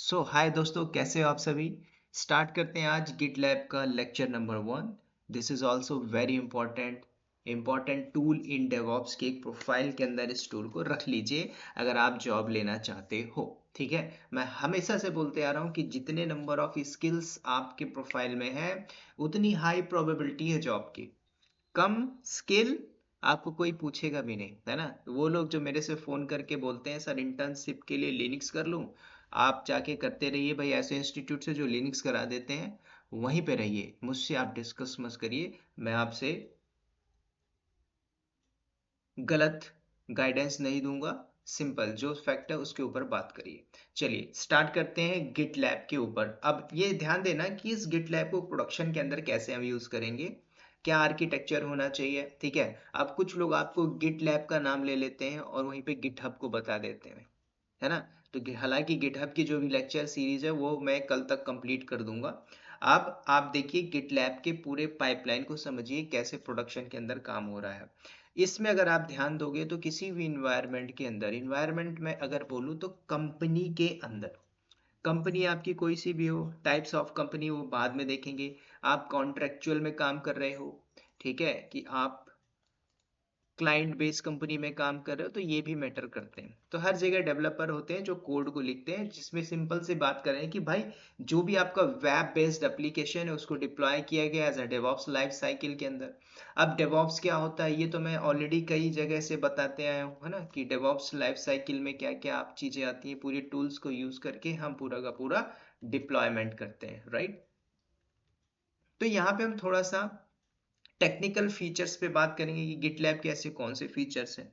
हाय दोस्तों, कैसे हो आप सभी। स्टार्ट करते हैं आज गिटलैब का lecture number 1। This is also very important tool in DevOps की एक प्रोफाइल के अंदर इस टूल को रख लीजिए अगर आप जॉब लेना चाहते हो। ठीक है, मैं हमेशा से बोलते आ रहा हूँ कि जितने नंबर ऑफ स्किल्स आपके प्रोफाइल में है उतनी हाई प्रोबेबिलिटी है जॉब की। कम स्किल आपको कोई पूछेगा भी नहीं, है ना। तो वो लोग जो मेरे से फोन करके बोलते हैं सर इंटर्नशिप के लिए लिनक्स कर लूं, आप जाके करते रहिए भाई, ऐसे इंस्टीट्यूट से जो लिनक्स करा देते हैं वहीं पे रहिए, मुझसे आप डिस्कस मत करिए। मैं आपसे गलत गाइडेंस नहीं दूंगा। सिंपल जो फैक्ट है उसके ऊपर बात करिए। चलिए स्टार्ट करते हैं गिट लैब के ऊपर। अब ये ध्यान देना कि इस गिट लैब को प्रोडक्शन के अंदर कैसे हम यूज करेंगे, क्या आर्किटेक्चर होना चाहिए। ठीक है, अब कुछ लोग आपको गिट लैब का नाम ले लेते हैं और वहीं पे गिटहब को बता देते हैं, है ना। तो हालांकि गिटहब की जो भी लेक्चर सीरीज है वो मैं कल तक कंप्लीट कर दूंगा। अब आप देखिए गिट लैब के पूरे पाइपलाइन को समझिए कैसे प्रोडक्शन के अंदर काम हो रहा है। इसमें अगर आप ध्यान दोगे तो किसी भी इन्वायरमेंट के अंदर, इन्वायरमेंट में अगर बोलूँ तो कंपनी के अंदर, कंपनी आपकी कोई सी भी हो, टाइप्स ऑफ कंपनी वो बाद में देखेंगे। आप कॉन्ट्रेक्चुअल में काम कर रहे हो, ठीक है, कि आप क्लाइंट बेस कंपनी में काम कर रहे हो, तो ये भी मैटर करते हैं। तो हर जगह डेवलपर होते हैं जो कोड को लिखते हैं, जिसमें सिंपल सी बात करें कि भाई जो भी आपका वेब बेस्ड एप्लीकेशन है उसको डिप्लॉय किया गया as a DevOps life cycle के अंदर। अब डेवऑप्स क्या होता है ये तो मैं ऑलरेडी कई जगह से बताते आया हूँ, है ना, कि डेवऑप्स लाइफ साइकिल में क्या क्या आप चीजें आती हैं, पूरी टूल्स को यूज करके हम पूरा का पूरा डिप्लॉयमेंट करते हैं, राइट। तो यहाँ पे हम थोड़ा सा टेक्निकल फीचर्स पे बात करेंगे कि गिटलैब के ऐसे कौन से फीचर्स हैं।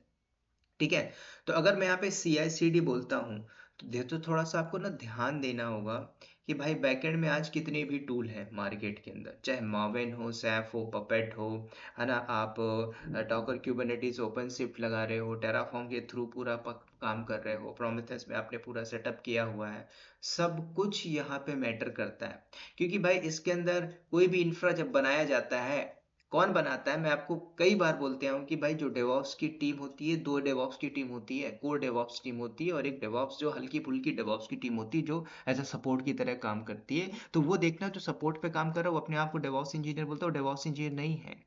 ठीक है, तो अगर मैं यहाँ पे सी आई सी डी बोलता हूँ तो तो थोड़ा सा आपको ना ध्यान देना होगा कि भाई बैकएंड में आज कितने भी टूल हैं मार्केट के अंदर, चाहे मावेन हो, सैफ हो, पपेट हो, है ना। आप डॉकर क्यूबरनेटिस ओपन शिफ्ट लगा रहे हो, टेराफॉर्म के थ्रू पूरा काम कर रहे हो, प्रोमेथेस में आपने पूरा सेटअप किया हुआ है, सब कुछ यहाँ पे मैटर करता है। क्योंकि भाई इसके अंदर कोई भी इंफ्रा जब बनाया जाता है, कौन बनाता है, मैं आपको कई बार बोलते हूँ कि भाई जो डेवॉप्स की टीम होती है, दो डेवॉप्स की टीम होती है, कोर डेवॉप्स टीम होती है और एक डेवॉप्स जो हल्की फुल्की डेवॉप्स की टीम होती है जो एज अ सपोर्ट की तरह काम करती है। तो वो देखना जो सपोर्ट पे काम कर रहा है वो अपने आप को डेवॉप्स इंजीनियर बोलता है, वो डेवॉप्स इंजीनियर नहीं है,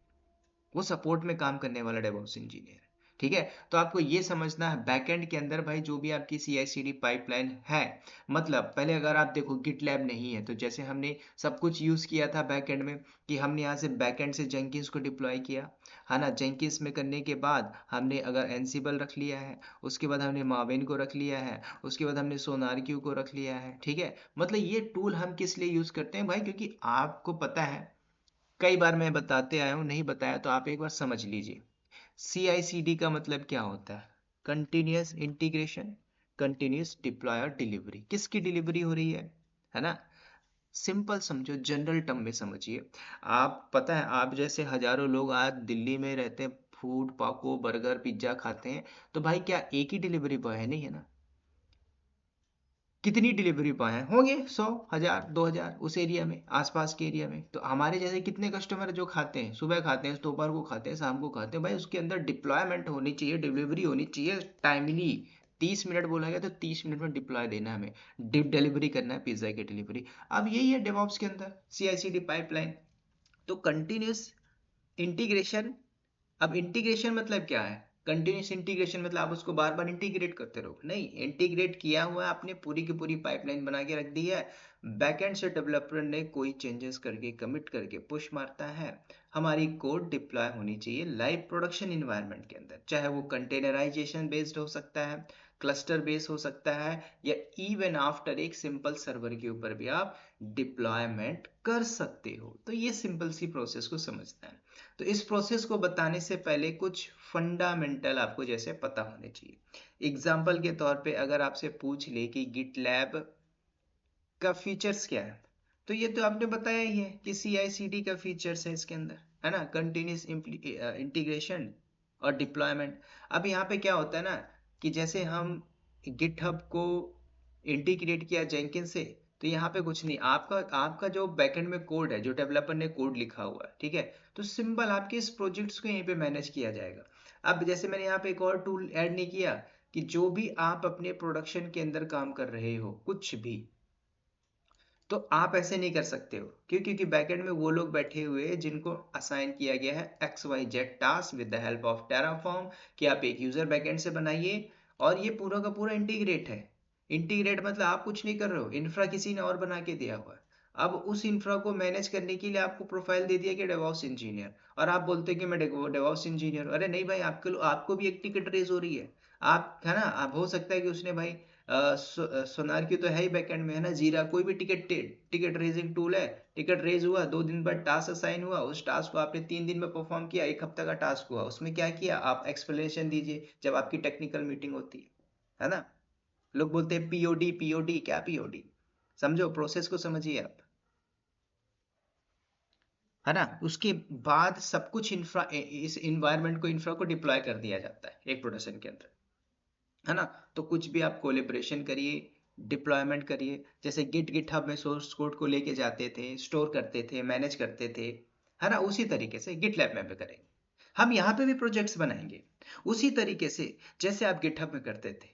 वो सपोर्ट में काम करने वाला डेवऑप्स इंजीनियर है। ठीक है, तो आपको ये समझना है बैकएंड के अंदर भाई जो भी आपकी सी आई सी डी पाइपलाइन है, मतलब पहले अगर आप देखो गिट लैब नहीं है तो जैसे हमने सब कुछ यूज किया था बैकएंड में, कि हमने यहाँ से बैकएंड से जेंकिंस को डिप्लॉय किया, है ना। जेंकिंस में करने के बाद हमने अगर एनसिबल रख लिया है, उसके बाद हमने माविन को रख लिया है, उसके बाद हमने सोनार क्यू को रख लिया है। ठीक है, मतलब ये टूल हम किस लिए यूज करते हैं भाई, क्योंकि आपको पता है कई बार मैं बताते आया हूँ, नहीं बताया तो आप एक बार समझ लीजिए। सी आई सी डी का मतलब क्या होता है, कंटिन्यूस इंटीग्रेशन, कंटिन्यूस डिप्लॉय और डिलीवरी। किसकी डिलीवरी हो रही है ना। सिंपल समझो, जनरल टर्म में समझिए। आप पता है आप जैसे हजारों लोग आज दिल्ली में रहते हैं, फूड पाको बर्गर पिज्जा खाते हैं, तो भाई क्या एक ही डिलीवरी बॉय है, नहीं है ना। कितनी डिलीवरी बॉय हैं, होंगे 100 1000 2000 उस एरिया में, आसपास के एरिया में। तो हमारे जैसे कितने कस्टमर जो खाते हैं, सुबह खाते हैं, दोपहर को खाते हैं, शाम को खाते हैं, भाई उसके अंदर डिप्लॉयमेंट होनी चाहिए, डिलीवरी होनी चाहिए टाइमली। 30 मिनट बोला गया तो 30 मिनट में डिप्लॉय देना है हमें, डिप डिलीवरी करना है पिज्जा की डिलीवरी। अब यही है डेवऑप्स के अंदर सी आई सी डी पाइपलाइन। तो कंटिन्यूस इंटीग्रेशन। अब इंटीग्रेशन मतलब क्या है, कंटिन्यूस इंटीग्रेशन मतलब आप उसको बार बार इंटीग्रेट करते रहो, नहीं, इंटीग्रेट किया हुआ है आपने, पूरी की पूरी पाइपलाइन बना के रख दी है। बैकएंड से डेवलपर ने कोई चेंजेस करके कमिट करके पुश मारता है, हमारी कोड डिप्लॉय होनी चाहिए लाइव प्रोडक्शन इन्वायरमेंट के अंदर, चाहे वो कंटेनराइजेशन बेस्ड हो सकता है, क्लस्टर बेस्ड हो सकता है, या इवन आफ्टर एक सिंपल सर्वर के ऊपर भी आप डिप्लॉयमेंट कर सकते हो। तो ये सिंपल सी प्रोसेस को समझना है। तो इस प्रोसेस को बताने से पहले कुछ फंडामेंटल आपको जैसे पता होने चाहिए। एग्जाम्पल के तौर पे अगर आपसे पूछ ले कि गिट लैब का फीचर्स क्या है, तो ये तो आपने बताया ही है कि सी आई सी डी का फीचर्स है इसके अंदर, है ना, कंटिन्यूस इंटीग्रेशन और डिप्लॉयमेंट। अब यहाँ पे क्या होता है ना, कि जैसे हम गिटहब को इंटीग्रेट किया जेंकिन से, तो यहाँ पे कुछ नहीं, आपका आपका जो बैकएंड में कोड है, जो डेवलपर ने कोड लिखा हुआ है, ठीक है, तो सिंपल आपके इस प्रोजेक्ट्स को यहीं पे मैनेज किया जाएगा। अब जैसे मैंने यहाँ पे एक और टूल ऐड नहीं किया, कि जो भी आप अपने प्रोडक्शन के अंदर काम कर रहे हो कुछ भी, तो आप ऐसे नहीं कर सकते हो, क्यों? क्योंकि बैकएंड में वो लोग बैठे हुए हैं जिनको असाइन किया गया है XYZ task with the help of Terraform कि आप एक यूजर बैकएंड से बनाइए, और ये पूरा का पूरा इंटीग्रेट है। इंटीग्रेट मतलब आप कुछ नहीं कर रहे हो, इंफ्रा किसी ने और बना के दिया हुआ है। अब उस इंफ्रा को मैनेज करने के लिए आपको प्रोफाइल दे दिया कि डेवऑप्स इंजीनियर, और आप बोलते हो कि मैं डेवऑप्स इंजीनियर। अरे नहीं भाई, आपको भी एक टिकट रेज हो रही है। आप है ना, आप हो सकता है कि उसने भाई सोनार की तो है ही बैकएंड में, है ना, जीरा, कोई भी टिकट रेजिंग टूल है। टिकट रेज हुआ, 2 दिन बाद टास्क असाइन हुआ, उस टास्क को आपने 3 दिन में परफॉर्म किया, 1 हफ्ते का टास्क हुआ, उसमें क्या किया आप एक्सप्लेनेशन दीजिए जब आपकी टेक्निकल मीटिंग होती है ना। लोग बोलते हैं पीओडी पीओडी, क्या पीओडी? समझो, प्रोसेस को समझिए आप, है ना। उसके बाद सब कुछ इंफ्रा, इस इन्वायरमेंट को, इंफ्रा को डिप्लॉय कर दिया जाता है एक प्रोडक्शन के अंदर, है ना। तो कुछ भी आप कोलेब्रेशन करिए, डिप्लॉयमेंट करिए, जैसे गिटहब में सोर्स कोड को लेके जाते थे, स्टोर करते थे, मैनेज करते थे, है ना, उसी तरीके से गिटलैब में भी करेंगे। हम यहाँ पे भी प्रोजेक्ट्स बनाएंगे उसी तरीके से जैसे आप गिटहब में करते थे,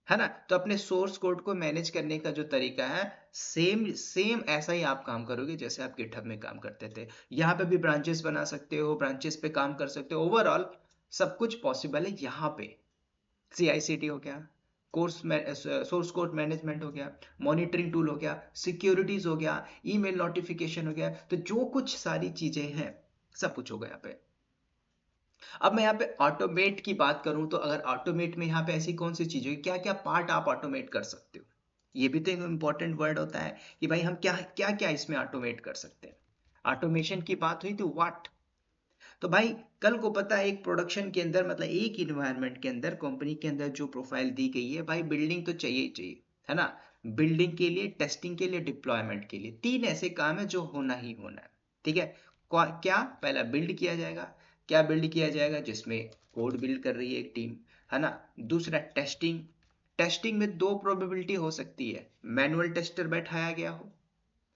है ना। तो अपने सोर्स कोड को मैनेज करने का जो तरीका है, सेम सेम ऐसा ही आप काम करोगे जैसे आप गिटहब में काम करते थे। यहाँ पे भी ब्रांचेस बना सकते हो, ब्रांचेस पे काम कर सकते हो, ओवरऑल सब कुछ पॉसिबल है यहाँ पे। CI/CD हो गया, सोर्स कोड मैनेजमेंट हो गया, मॉनिटरिंग टूल हो गया, सिक्योरिटीज हो गया, ईमेल नोटिफिकेशन हो गया, तो जो कुछ सारी चीजें हैं सब कुछ होगा यहाँ पे। अब मैं यहाँ पे ऑटोमेट की बात करूं, तो अगर ऑटोमेट में यहाँ पे ऐसी कौन सी चीजें, क्या क्या पार्ट आप ऑटोमेट कर सकते हो, ये भी तो एक इंपॉर्टेंट वर्ड होता है कि भाई हम क्या क्या क्या इसमें ऑटोमेट कर सकते हैं। ऑटोमेशन की बात हुई तो व्हाट, तो भाई कल को पता है एक प्रोडक्शन के अंदर, मतलब एक इन्वायरमेंट के अंदर, कंपनी के अंदर जो प्रोफाइल दी गई है, भाई बिल्डिंग तो चाहिए ही चाहिए, है ना। बिल्डिंग के लिए, टेस्टिंग के लिए, डिप्लॉयमेंट के लिए, 3 ऐसे काम है जो होना ही होना है। ठीक है, क्या पहला बिल्ड किया जाएगा, क्या बिल्ड किया जाएगा, जिसमें कोड बिल्ड कर रही है एक टीम, है ना। दूसरा टेस्टिंग, टेस्टिंग में दो प्रोबेबिलिटी हो सकती है, मैनुअल टेस्टर बैठाया गया हो,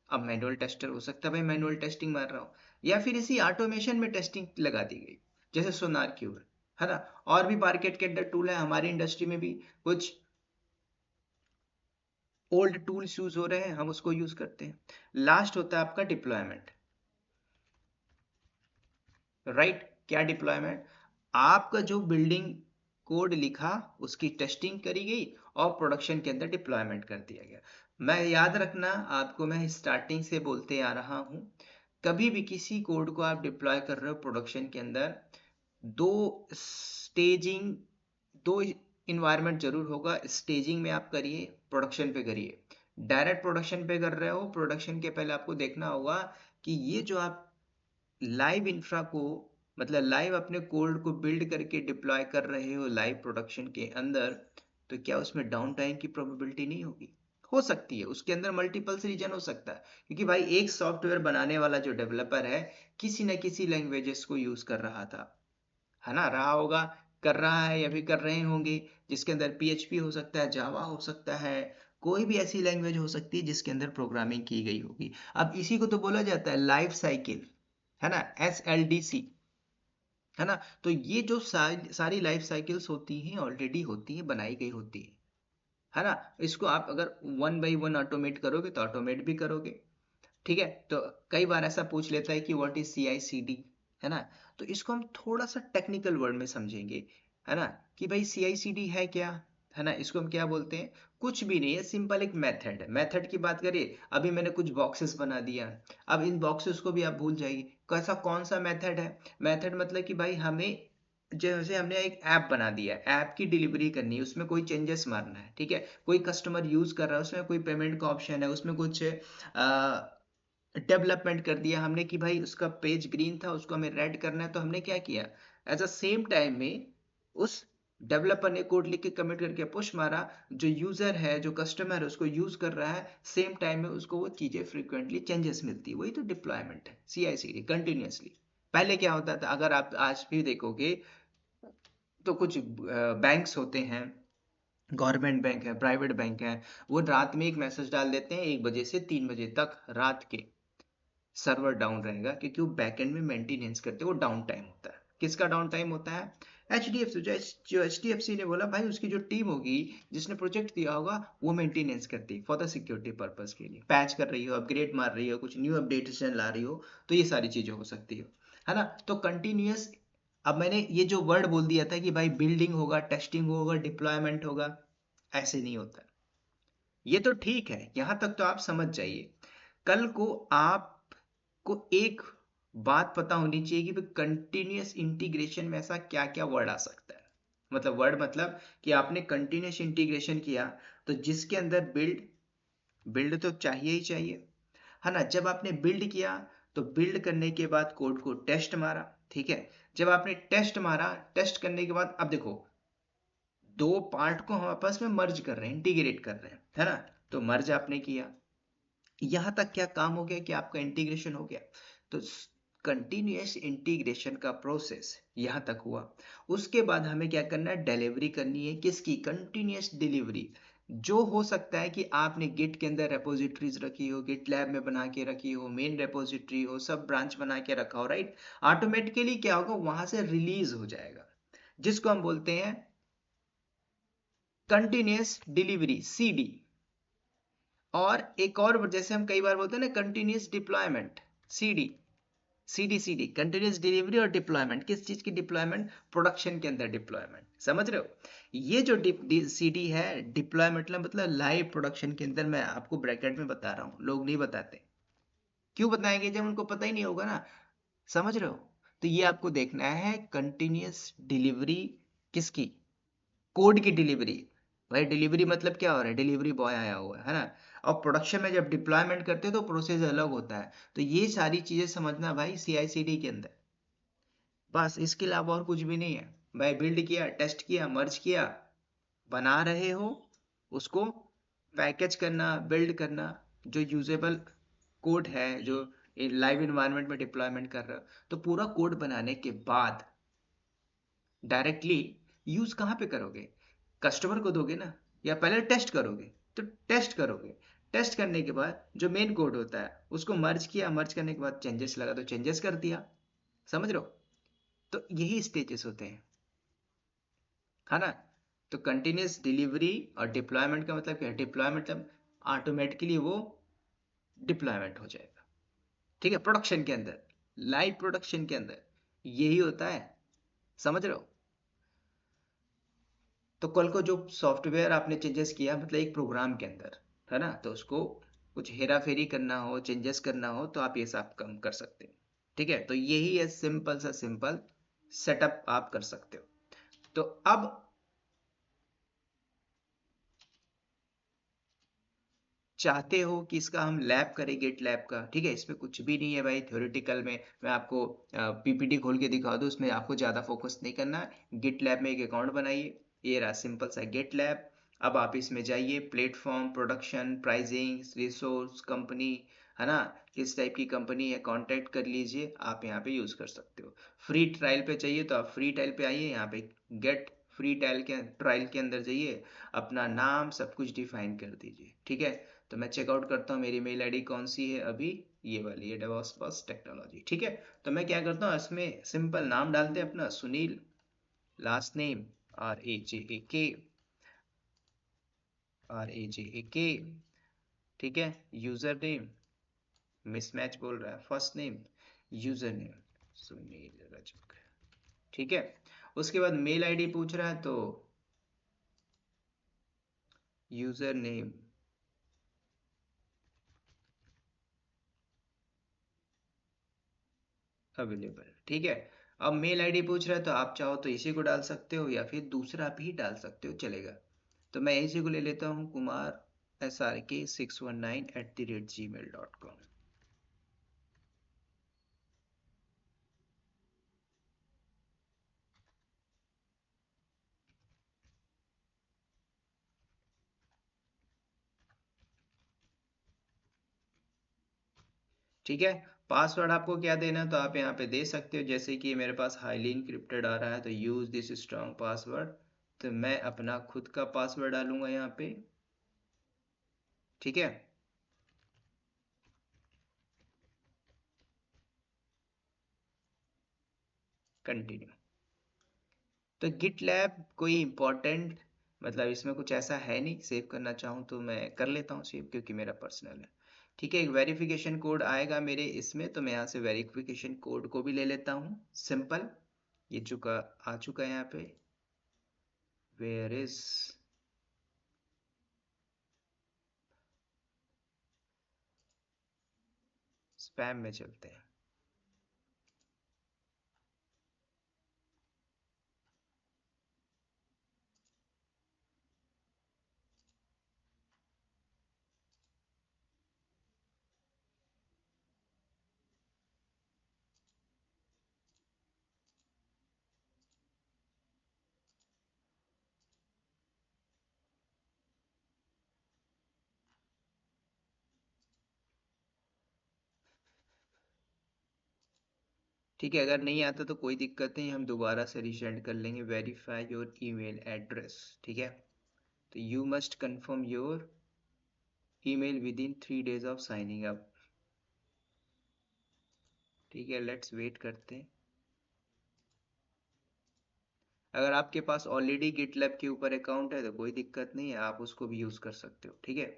अब मैनुअल टेस्टर हो सकता है भाई मैनुअल टेस्टिंग मार रहा हूँ, या फिर इसी ऑटोमेशन में टेस्टिंग लगा दी गई, जैसे सोनार क्यूब है ना। और भी मार्केट के अंदर टूल है, हमारी इंडस्ट्री में भी कुछ ओल्ड टूल्स यूज हो रहे हैं, हम उसको यूज करते हैं। लास्ट होता है आपका डिप्लॉयमेंट, राइट। क्या डिप्लॉयमेंट? आपका जो बिल्डिंग कोड लिखा, उसकी टेस्टिंग करी गई और प्रोडक्शन के अंदर डिप्लॉयमेंट कर दिया गया। मैं याद रखना आपको, मैं स्टार्टिंग से बोलते आ रहा हूं, कभी भी किसी कोड को आप डिप्लॉय कर रहे हो प्रोडक्शन के अंदर, दो स्टेजिंग, दो इन्वायरमेंट जरूर होगा। स्टेजिंग में आप करिए, प्रोडक्शन पे करिए। डायरेक्ट प्रोडक्शन पे कर रहे हो, प्रोडक्शन के पहले आपको देखना होगा कि ये जो आप लाइव इंफ्रा को, मतलब लाइव अपने कोड को बिल्ड करके डिप्लॉय कर रहे हो लाइव प्रोडक्शन के अंदर, तो क्या उसमें डाउन टाइम की प्रोबेबिलिटी नहीं होगी? हो सकती है, उसके अंदर मल्टीपल्स रीजन हो सकता है, क्योंकि भाई एक सॉफ्टवेयर बनाने वाला जो डेवलपर है, किसी न किसी लैंग्वेजेस को यूज कर रहा था, है ना, रहा होगा, कर रहा है या फिर कर रहे होंगे, जिसके अंदर PHP हो सकता है, जावा हो सकता है, कोई भी ऐसी लैंग्वेज हो सकती है जिसके अंदर प्रोग्रामिंग की गई होगी। अब इसी को तो बोला जाता है लाइफ साइकिल, है ना, SLDC, है ना। तो ये जो सारी लाइफ साइकिल्स होती हैं, ऑलरेडी होती हैं, बनाई गई होती है ना। इसको आप अगर 1 by 1 ऑटोमेट करोगे तो ऑटोमेट भी करोगे। ठीक है, तो कई बार ऐसा पूछ लेता है कि व्हाट इज CI/CD, है ना। तो इसको हम थोड़ा सा टेक्निकल वर्ड में समझेंगे, है ना, कि भाई CI/CD है क्या, है ना, इसको हम क्या बोलते हैं। कुछ भी नहीं है, सिंपल एक मेथड है। मेथड की बात करिए, अभी मैंने कुछ बॉक्सेस बना दिया, अब इन बॉक्सेस को भी आप भूल जाइए, कैसा कौन सा मेथड है। मेथड मतलब कि भाई हमें, जैसे हमने एक ऐप बना दिया, ऐप की डिलीवरी करनी है, उसमें कोई चेंजेस मारना है, ठीक है, कोई कस्टमर यूज कर रहा है, उसमें कोई पेमेंट का ऑप्शन है, उसमें कुछ डेवलपमेंट कर दिया हमने कि भाई उसका पेज ग्रीन था, उसको हमें रेड करना है, तो हमने क्या किया, एज अ सेम टाइम में उस डेवलपर ने कोड लिख के कमिट करके पुश मारा, जो यूजर है, जो कस्टमर है, उसको यूज कर रहा है, सेम टाइम में उसको वो चीजें फ्रीक्वेंटली चेंजेस मिलती है, वही तो डिप्लॉयमेंट है, CI/CD कंटिन्यूअसली। पहले क्या होता था, अगर आप आज भी देखोगे तो कुछ बैंक्स होते हैं, गवर्नमेंट बैंक है, प्राइवेट बैंक है, वो रात में एक मैसेज डाल देते हैं 1 बजे से 3 बजे तक रात के सर्वर डाउन रहेगा, क्योंकि वो बैकएंड में मेंटेनेंस करते हैं, वो डाउन टाइम होता है। किसका डाउन टाइम होता है? HDFC जो HDFC ने बोला भाई उसकी जो टीम होगी जिसने प्रोजेक्ट दिया होगा वो मेंटेनेंस करती है फॉर द सिक्योरिटी पर्पस के लिए, पैच कर रही हो, अपग्रेड मार रही हो, कुछ न्यू अपडेटेशन ला रही हो, तो ये सारी चीजें हो सकती है ना। तो कंटिन्यूअस, अब मैंने ये जो वर्ड बोल दिया था कि भाई बिल्डिंग होगा, टेस्टिंग होगा, डिप्लॉयमेंट होगा, ऐसे नहीं होता। ये तो ठीक है, यहां तक तो आप समझ जाइए। कल को आपको एक बात पता होनी चाहिए कि कंटिन्यूअस इंटीग्रेशन में ऐसा क्या क्या वर्ड आ सकता है। मतलब वर्ड मतलब कि आपने कंटिन्यूअस इंटीग्रेशन किया तो जिसके अंदर बिल्ड, बिल्ड तो चाहिए ही चाहिए, है ना। जब आपने बिल्ड किया तो बिल्ड करने के बाद कोड को टेस्ट मारा, ठीक है। जब आपने टेस्ट मारा, टेस्ट करने के बाद अब देखो दो पार्ट को हम आपस में मर्ज कर रहे हैं, इंटीग्रेट कर रहे हैं, है ना। तो मर्ज आपने किया, यहां तक क्या काम हो गया कि आपका इंटीग्रेशन हो गया। तो कंटिन्यूअस इंटीग्रेशन का प्रोसेस यहां तक हुआ। उसके बाद हमें क्या करना है, डिलीवरी करनी है, किसकी, कंटिन्यूअस डिलीवरी। जो हो सकता है कि आपने गिट के अंदर रेपोजिटरीज रखी हो, गिट लैब में बना के रखी हो, मेन रेपोजिटरी हो, सब ब्रांच बना के रखा हो, राइट। ऑटोमेटिकली क्या होगा, वहां से रिलीज हो जाएगा, जिसको हम बोलते हैं कंटिन्यूअस डिलीवरी, CD। और एक और जैसे हम कई बार बोलते हैं ना, continuous deployment, CD। CD continuous delivery और डिप्लॉयमेंट, किस चीज की डिप्लॉयमेंट, प्रोडक्शन के अंदर डिप्लॉयमेंट, समझ रहे हो। ये जो CD है, डिप्लॉयमेंट मतलब लाइव प्रोडक्शन के अंदर, मैं आपको ब्रैकेट में बता रहा हूँ, लोग नहीं बताते। क्यों बताएंगे जब उनको पता ही नहीं होगा ना, समझ रहे हो। तो ये आपको देखना है कंटिन्यूअस डिलीवरी किसकी, कोड की डिलीवरी। भाई डिलीवरी मतलब क्या हो रहा है, डिलीवरी बॉय आया हुआ है ना। और प्रोडक्शन में जब डिप्लॉयमेंट करते हैं तो प्रोसेस अलग होता है। तो ये सारी चीजें समझना भाई CI/CD के अंदर, बस इसके अलावा और कुछ भी नहीं है। भाई बिल्ड किया, टेस्ट किया, मर्ज किया, बना रहे हो, उसको पैकेज करना, बिल्ड करना, जो यूजेबल कोड है, जो लाइव इन्वायरमेंट में डिप्लॉयमेंट कर रहे हो, तो पूरा कोड बनाने के बाद डायरेक्टली यूज कहाँ पे करोगे, कस्टमर को दोगे ना, या पहले टेस्ट करोगे। तो टेस्ट करोगे, टेस्ट करने के बाद जो मेन कोड होता है उसको मर्ज किया, मर्ज करने के बाद चेंजेस लगा तो चेंजेस कर दिया, समझ रहे हो। तो यही स्टेजेस होते हैं, है ना। तो कंटिन्यूस डिलीवरी और डिप्लॉयमेंट का मतलब क्या है, डिप्लॉयमेंट मतलब ऑटोमेटिकली वो डिप्लॉयमेंट हो जाएगा, ठीक है, प्रोडक्शन के अंदर, लाइव प्रोडक्शन के अंदर यही होता है, समझ रहे हो। तो कल को जो सॉफ्टवेयर आपने चेंजेस किया मतलब एक प्रोग्राम के अंदर, है ना, तो उसको कुछ हेरा फेरी करना हो, चेंजेस करना हो, तो आप ये सब कम कर सकते हो, ठीक है। तो यही है सिंपल सा सिंपल सेटअप आप कर सकते हो। तो अब चाहते हो कि इसका हम लैब करें, गेट लैब का, ठीक है। इसमें कुछ भी नहीं है भाई, थ्योरेटिकल में मैं आपको PPT खोल के दिखा दूं, उसमें आपको ज़्यादा फोकस नहीं करना है। गिट लैब में एक अकाउंट बनाइए, ये रहा सिंपल सा गेट लैब। अब आप इसमें जाइए, platform, production, pricing, resource, company, है ना, किस टाइप की कंपनी है, कांटेक्ट कर लीजिए, आप यहाँ पे यूज़ कर सकते हो। फ्री ट्रायल पे चाहिए तो आप फ्री ट्रायल पे आइए, यहाँ पे गेट फ्री ट्रायल के अंदर जाइए, अपना नाम सब कुछ डिफाइन कर दीजिए, ठीक है। तो मैं चेकआउट करता हूँ, मेरी मेल आईडी कौन सी है अभी, ये वाली है, डेवॉप्स टेक्नोलॉजी, ठीक है। तो मैं क्या करता हूँ, इसमें सिंपल नाम डालते हैं अपना, सुनील, लास्ट नेम RAJAK, ठीक है। यूजर नेम, मिसमैच बोल रहा है, first name, user name Sunil Rajak, ठीक है। उसके बाद मेल आईडी पूछ रहा है तो यूजर नेम अवेलेबल, ठीक है। अब मेल आईडी पूछ रहा है तो आप चाहो तो इसी को डाल सकते हो या फिर दूसरा भी डाल सकते हो, चलेगा। तो मैं इसी को ले लेता हूँ, kumar SRK619@gmail.com, ठीक है। पासवर्ड आपको क्या देना है तो आप यहाँ पे दे सकते हो, जैसे कि मेरे पास हाईली इंक्रिप्टेड आ रहा है तो यूज दिस स्ट्रॉन्ग पासवर्ड, तो मैं अपना खुद का पासवर्ड डालूंगा यहाँ पे, ठीक है। कंटिन्यू, तो गिट लैब कोई इम्पोर्टेंट मतलब इसमें कुछ ऐसा है नहीं, सेव करना चाहूँ तो मैं कर लेता हूँ सेव क्योंकि मेरा पर्सनल है। ठीक है, एक वेरिफिकेशन कोड आएगा मेरे इसमें, तो मैं यहाँ से वेरिफिकेशन कोड को भी ले लेता हूँ। सिंपल, ये आ चुका है यहाँ पे। वेयर इज, स्पैम में चलते हैं। ठीक है, अगर नहीं आता तो कोई दिक्कत नहीं, हम दोबारा से रिसेंड कर लेंगे। वेरीफाई योर ईमेल एड्रेस, ठीक है। तो you must confirm your email within 3 days of signing up. ठीक है, लेट्स वेट करते हैं। अगर आपके पास ऑलरेडी गिटलैब के ऊपर अकाउंट है तो कोई दिक्कत नहीं है, आप उसको भी यूज़ कर सकते हो। ठीक है,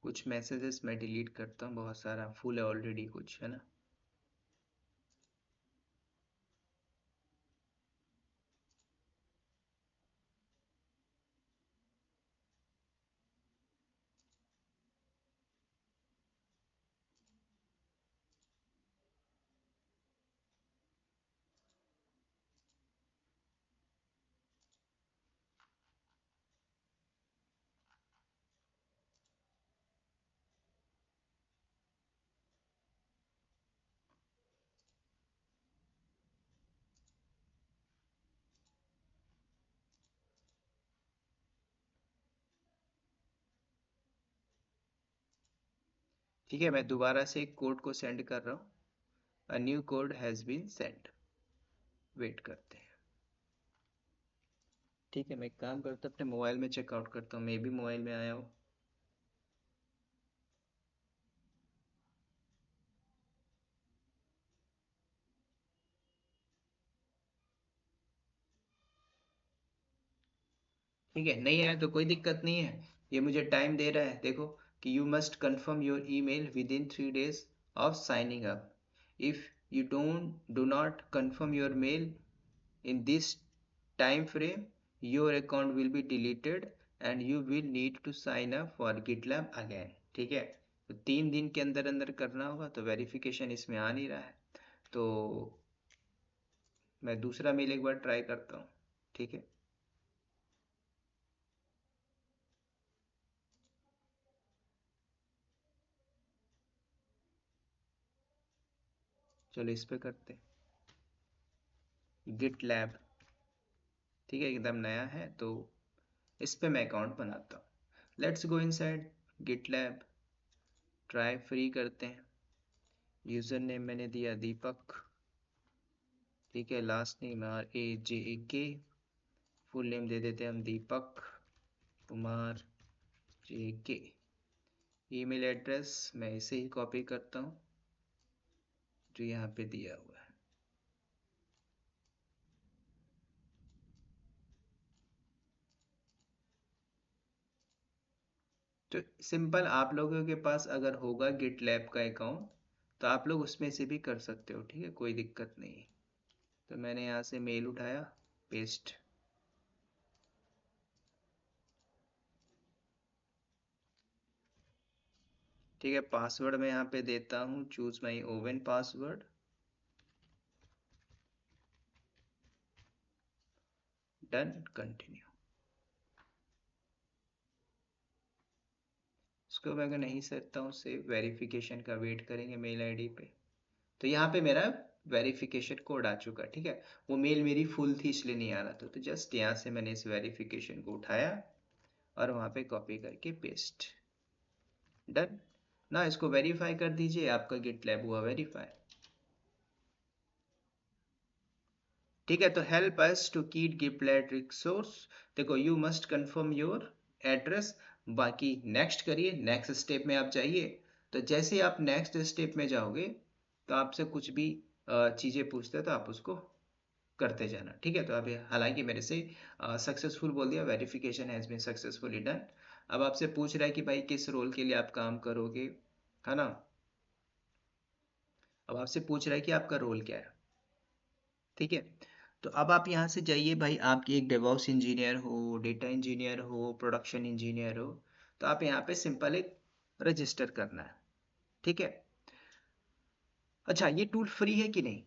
कुछ मैसेजेस मैं डिलीट करता हूँ, बहुत सारा फुल है ऑलरेडी कुछ, है ना। ठीक है, मैं दोबारा से एक कोड को सेंड कर रहा हूँ। A new code has been send. Wait करते हैं। ठीक है, मैं एक काम करता हूँ, अपने मोबाइल में चेकआउट करता हूँ, मे भी मोबाइल में आया हो। ठीक है, नहीं है तो कोई दिक्कत नहीं है। ये मुझे टाइम दे रहा है, देखो कि you must confirm your email within 3 days of signing up. If you do not confirm your mail in this time frame, your account will be deleted and you will need to sign up for GitLab again. ठीक है, तो 3 दिन के अंदर अंदर करना होगा। तो वेरिफिकेशन इसमें आ नहीं रहा है, तो मैं दूसरा मेल एक बार ट्राई करता हूँ। ठीक है, चलो इस पे करते हैं गिट लैब। ठीक है, एकदम नया है तो इस पे मैं अकाउंट बनाता हूँ। Let's go inside GitLab, try free करते हैं। यूज़र नेम मैंने दिया दीपक। ठीक है, last name RAJAK। Full name दे देते हैं हम Deepak Kumar JK। Email address मैं इसे ही कॉपी करता हूँ जो यहाँ पे दिया हुआ है। तो सिंपल, आप लोगों के पास अगर होगा गिट लैब का अकाउंट तो आप लोग उसमें से भी कर सकते हो। ठीक है, कोई दिक्कत नहीं है। तो मैंने यहाँ से मेल उठाया, पेस्ट। ठीक है, पासवर्ड मैं यहाँ पे देता हूँ, choose my oven password. Done, continue. उसको मैं अगर नहीं सकता हूँ सेव, वेरिफिकेशन का वेट करेंगे मेल आईडी पे। तो यहाँ पे मेरा वेरिफिकेशन कोड आ चुका। ठीक है, वो मेल मेरी फुल थी इसलिए नहीं आ रहा था, तो जस्ट यहाँ से मैंने इस वेरिफिकेशन को उठाया और वहाँ पे कॉपी करके पेस्ट। डन। ना इसको वेरीफाई कर दीजिए, आपका गिट लैब हुआ वेरीफाई। ठीक है, तो help us to keep GitLab resource, देखो you must confirm your address, बाकी नेक्स्ट करिए, नेक्स्ट स्टेप में आप जाइए। तो जैसे आप नेक्स्ट स्टेप में जाओगे तो आपसे कुछ भी चीज़ें पूछते हैं तो आप उसको करते जाना। ठीक है, तो अभी हालांकि मेरे से सक्सेसफुल बोल दिया, verification has been successfully done. अब आपसे पूछ रहा है कि भाई किस रोल के लिए आप काम करोगे, है ना। अब आपसे पूछ रहा है कि आपका रोल क्या है। ठीक है, तो अब आप यहाँ से जाइए भाई, आप एक डेवऑप्स इंजीनियर हो, डेटा इंजीनियर हो, प्रोडक्शन इंजीनियर हो, तो आप यहाँ पे सिंपल एक रजिस्टर करना है। ठीक है, अच्छा ये टूल फ्री है कि नहीं,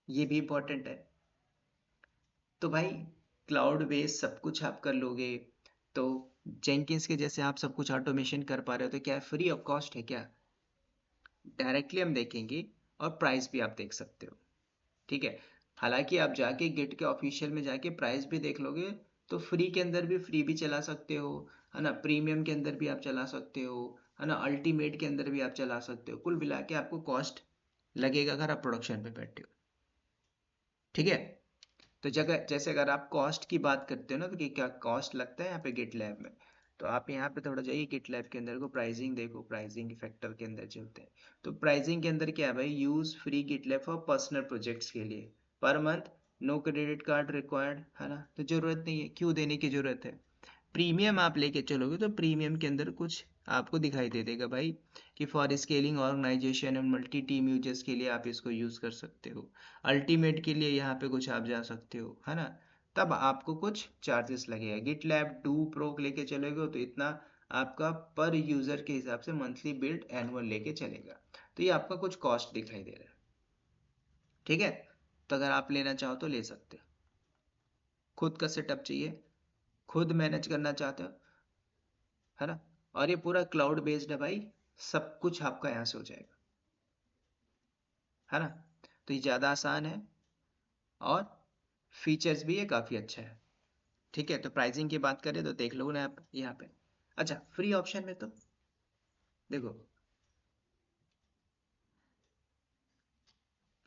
ये भी इंपॉर्टेंट है। तो भाई क्लाउड बेस सब कुछ आप कर लोगे, तो जेंकिंस के जैसे आप सब कुछ ऑटोमेशन कर पा रहे हो, तो क्या फ्री ऑफ कॉस्ट है क्या, डायरेक्टली हम देखेंगे। और प्राइस भी आप देख सकते हो। ठीक है, हालांकि आप जाके गिट के ऑफिशियल में जाके प्राइस भी देख लोगे, तो फ्री के अंदर भी फ्री भी चला सकते हो, है ना, प्रीमियम के अंदर भी आप चला सकते हो, है ना, अल्टीमेट के अंदर भी आप चला सकते हो, कुल मिला के आपको कॉस्ट लगेगा अगर आप प्रोडक्शन पे बैठे हो। ठीक है, तो जगह जैसे अगर आप कॉस्ट की बात करते हो ना, तो कि क्या कॉस्ट लगता है यहाँ पे गिट लैब में, तो आप यहाँ पे थोड़ा जाइए गिट लैब के अंदर को, प्राइसिंग देखो, प्राइसिंग फैक्टर के अंदर चलते हैं। तो प्राइसिंग के अंदर क्या है भाई, use free git lab for personal projects के लिए, per month, no credit card required, है ना, तो जरूरत नहीं है, क्यों देने की जरूरत है। प्रीमियम आप लेके चलोगे तो प्रीमियम के अंदर कुछ आपको दिखाई दे देगा भाई, कि for scaling organisation and multi team users के लिए आप इसको यूज़ कर सकते हो, अल्टीमेट के लिए यहाँ पे कुछ आप जा सकते हो, है ना, तब आपको कुछ चार्जेस लगेगा। गिट लैब 2 प्रो लेके चलोगे तो इतना आपका पर यूज़र के हिसाब से मंथली बिल्ड एनुअल लेके चलेगा, तो ये आपका कुछ कॉस्ट दिखाई दे रहा है। ठीक है, तो अगर आप लेना चाहो तो ले सकते हो, खुद का सेटअप चाहिए, खुद मैनेज करना चाहते हो, है ना, और ये पूरा क्लाउड बेस्ड है भाई, सब कुछ आपका यहाँ से हो जाएगा, है ना, तो ये ज़्यादा आसान है और फीचर्स भी ये काफ़ी अच्छा है। ठीक है, तो प्राइसिंग की बात करें तो देख लो ना आप यहाँ पे। अच्छा फ्री ऑप्शन में तो देखो,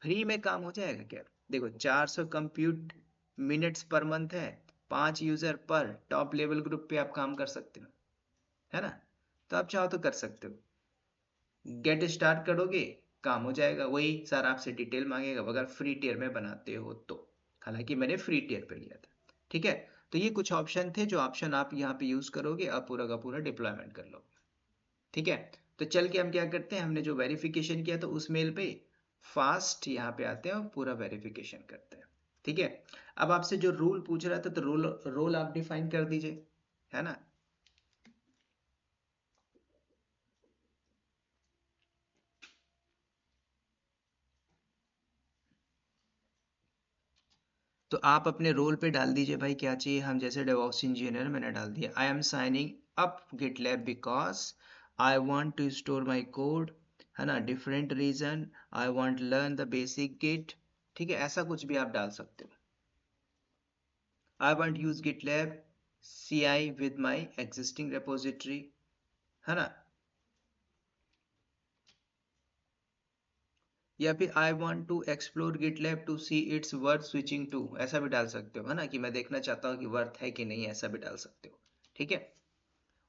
फ्री में काम हो जाएगा क्या, देखो 400 कंप्यूट मिनट्स पर मंथ है, 5 यूज़र पर टॉप लेवल ग्रुप पे आप काम कर सकते हो, है ना, तो आप चाहो तो कर सकते हो, गेट स्टार्ट करोगे, काम हो जाएगा, वही सर आपसे डिटेल मांगेगा अगर फ्री टियर में बनाते हो तो, हालांकि मैंने फ्री टियर पे लिया था। ठीक है, तो ये कुछ ऑप्शन थे, जो ऑप्शन आप यहाँ पे यूज करोगे, आप पूरा का पूरा डिप्लॉयमेंट कर लोगे। ठीक है, तो चल के हम क्या करते हैं, हमने जो वेरिफिकेशन किया तो उस मेल पे फास्ट यहाँ पे आते हैं और पूरा वेरिफिकेशन करते हैं। ठीक है, अब आपसे जो रूल पूछ रहा था, तो रोल रोल आप डिफाइन कर दीजिए, है ना। तो आप अपने रोल पे डाल दीजिए भाई क्या चाहिए, हम जैसे डेवऑप्स इंजीनियर मैंने डाल दिया, I am signing up GitLab because I want to store my code, है ना, different reason, I want learn the basic git. ठीक है, ऐसा कुछ भी आप डाल सकते हो, I want use GitLab CI with my existing repository, है ना, या फिर I want to explore GitLab to see it's worth switching to, ऐसा भी डाल सकते हो, है ना, कि मैं देखना चाहता हूँ कि वर्थ है कि नहीं, ऐसा भी डाल सकते हो। ठीक है,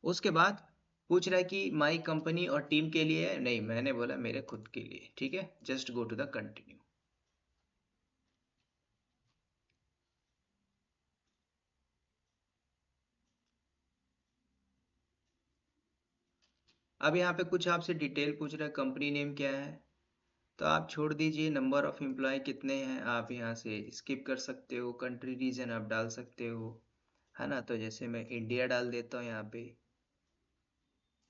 उसके बाद पूछ रहा है कि माई कंपनी और टीम के लिए है, नहीं मैंने बोला मेरे खुद के लिए। ठीक है, just go to the continue. अब यहाँ पे कुछ आपसे डिटेल पूछ रहा है, कंपनी नेम क्या है, तो आप छोड़ दीजिए, नंबर ऑफ एम्प्लॉय कितने हैं आप यहाँ से स्किप कर सकते हो, कंट्री रीजन आप डाल सकते हो, है ना, तो जैसे मैं इंडिया डाल देता हूँ यहाँ पे,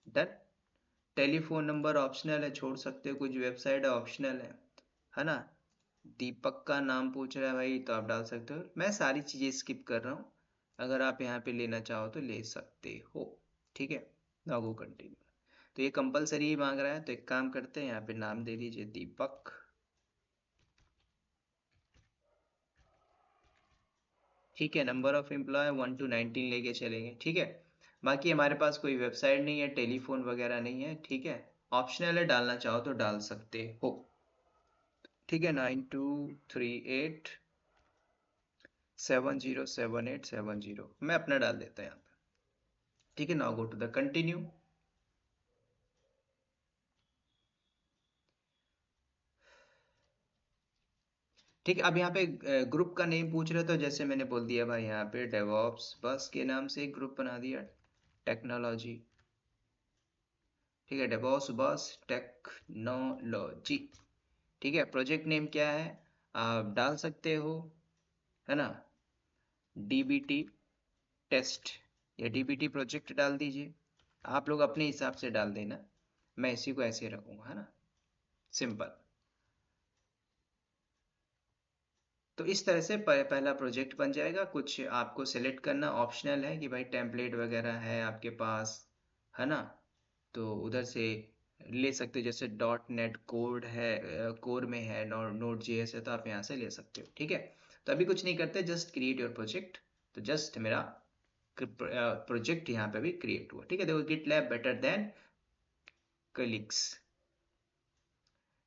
डन। टेलीफोन नंबर ऑप्शनल है, छोड़ सकते हो, कुछ वेबसाइट है ऑप्शनल है ना। दीपक का नाम पूछ रहा है भाई, तो आप डाल सकते हो, मैं सारी चीज़ें स्किप कर रहा हूँ, अगर आप यहाँ पे लेना चाहो तो ले सकते हो। ठीक है, नाउ गो कंटिन्यू। तो ये कंपलसरी ही मांग रहा है, तो एक काम करते हैं, यहाँ पे नाम दे दीजिए दीपक। ठीक है, नंबर ऑफ एम्प्लॉय 1 to 19 लेके चलेंगे। ठीक है, बाकी हमारे पास कोई वेबसाइट नहीं है, टेलीफोन वगैरह नहीं है। ठीक है, ऑप्शनल है, डालना चाहो तो डाल सकते हो। ठीक है, 9238 707870। मैं अपना डाल देता हूँ यहाँ पे। ठीक है, now go to the continue. ठीक है, अब यहाँ पे ग्रुप का नेम पूछ रहे, तो जैसे मैंने बोल दिया भाई यहाँ पे डेवऑप्स बस के नाम से एक ग्रुप बना दिया, टेक्नोलॉजी। ठीक है, डेवऑप्स बस टेक्नोलॉजी। ठीक है, प्रोजेक्ट नेम क्या है आप डाल सकते हो, है ना, डीबीटी टेस्ट या डीबीटी प्रोजेक्ट डाल दीजिए। आप लोग अपने हिसाब से डाल देना, मैं इसी को ऐसे रखूंगा, है ना, सिंपल। तो इस तरह से पहला प्रोजेक्ट बन जाएगा। कुछ आपको सेलेक्ट करना ऑप्शनल है कि भाई टेम्पलेट वगैरह है आपके पास, है ना, तो उधर से ले सकते हो। जैसे डॉट नेट कोड है, कोर में है, नोट जेएस है, तो आप यहाँ से ले सकते हो। ठीक है, तो अभी कुछ नहीं करते, जस्ट क्रिएट योर प्रोजेक्ट। तो जस्ट मेरा प्रोजेक्ट यहाँ पे भी क्रिएट हुआ। ठीक है, देखो गिट लैब बेटर देन कलिक्स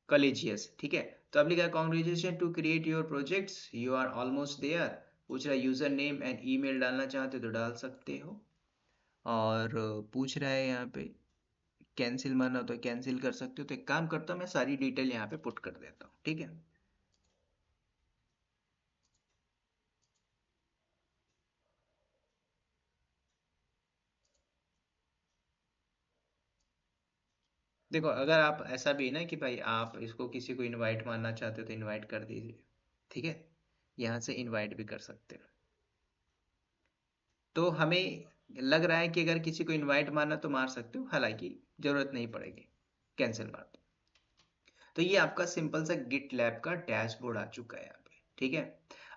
कलेजियस। ठीक है, तो अब लिखा congratulation to create your projects, you are almost there. पूछ रहा है यूजर नेम एंड ईमेल डालना चाहते हो तो डाल सकते हो। और पूछ रहा है यहाँ पे कैंसिल मारना हो तो कैंसिल कर सकते हो। तो एक काम करता हूँ, मैं सारी डिटेल यहाँ पे पुट कर देता हूँ। ठीक है, देखो अगर आप ऐसा भी है ना कि भाई आप इसको किसी को इनवाइट मारना चाहते हो तो इनवाइट कर दीजिए। ठीक है, यहाँ से इनवाइट भी कर सकते हो। तो हमें लग रहा है कि अगर किसी को इनवाइट मारना तो मार सकते हो, हालांकि जरूरत नहीं पड़ेगी, कैंसिल मार दो। तो ये आपका सिंपल सा गिट लैब का डैशबोर्ड आ चुका है यहाँ पे। ठीक है,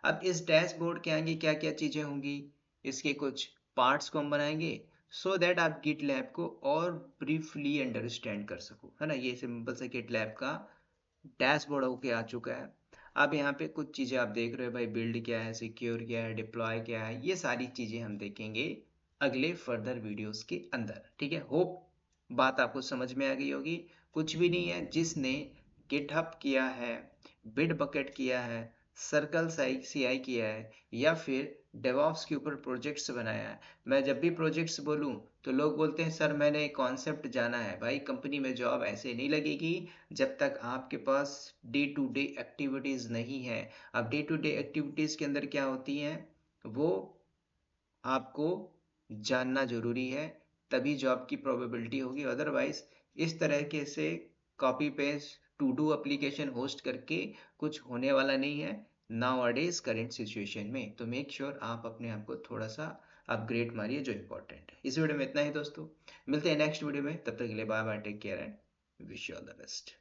अब इस डैशबोर्ड के आगे क्या क्या चीजें होंगी, इसके कुछ पार्ट्स को हम बनाएंगे सो दैट आप गिट लैब को और ब्रीफली अंडरस्टैंड कर सको, है ना। ये सिंपल सा गिट लैब का डैशबोर्ड होके आ चुका है। अब यहाँ पे कुछ चीजें आप देख रहे हो भाई, बिल्ड क्या है, सिक्योर क्या है, डिप्लॉय क्या है, ये सारी चीजें हम देखेंगे अगले फर्दर वीडियोस के अंदर। ठीक है, होप बात आपको समझ में आ गई होगी। कुछ भी नहीं है, जिसने गिटहब किया है, बिट बकेट किया है, सर्कल सीआई किया है, या फिर डेवॉप्स के ऊपर प्रोजेक्ट्स बनाया है। मैं जब भी प्रोजेक्ट्स बोलूं तो लोग बोलते हैं सर मैंने कॉन्सेप्ट जाना है। भाई कंपनी में जॉब ऐसे नहीं लगेगी जब तक आपके पास डे टू डे एक्टिविटीज नहीं है। अब डे टू डे एक्टिविटीज के अंदर क्या होती हैं वो आपको जानना जरूरी है, तभी जॉब की प्रोबेबिलिटी होगी। अदरवाइज इस तरह के से copy paste to do application host करके कुछ होने वाला नहीं है नाउ अडेज करेंट सिचुएशन में। तो मेक श्योर आप अपने आप को थोड़ा सा अपग्रेड मारिए, जो इंपॉर्टेंट है। इस वीडियो में इतना ही दोस्तों, मिलते हैं नेक्स्ट वीडियो में, तब तक के लिए bye bye, take care and wish you all the best.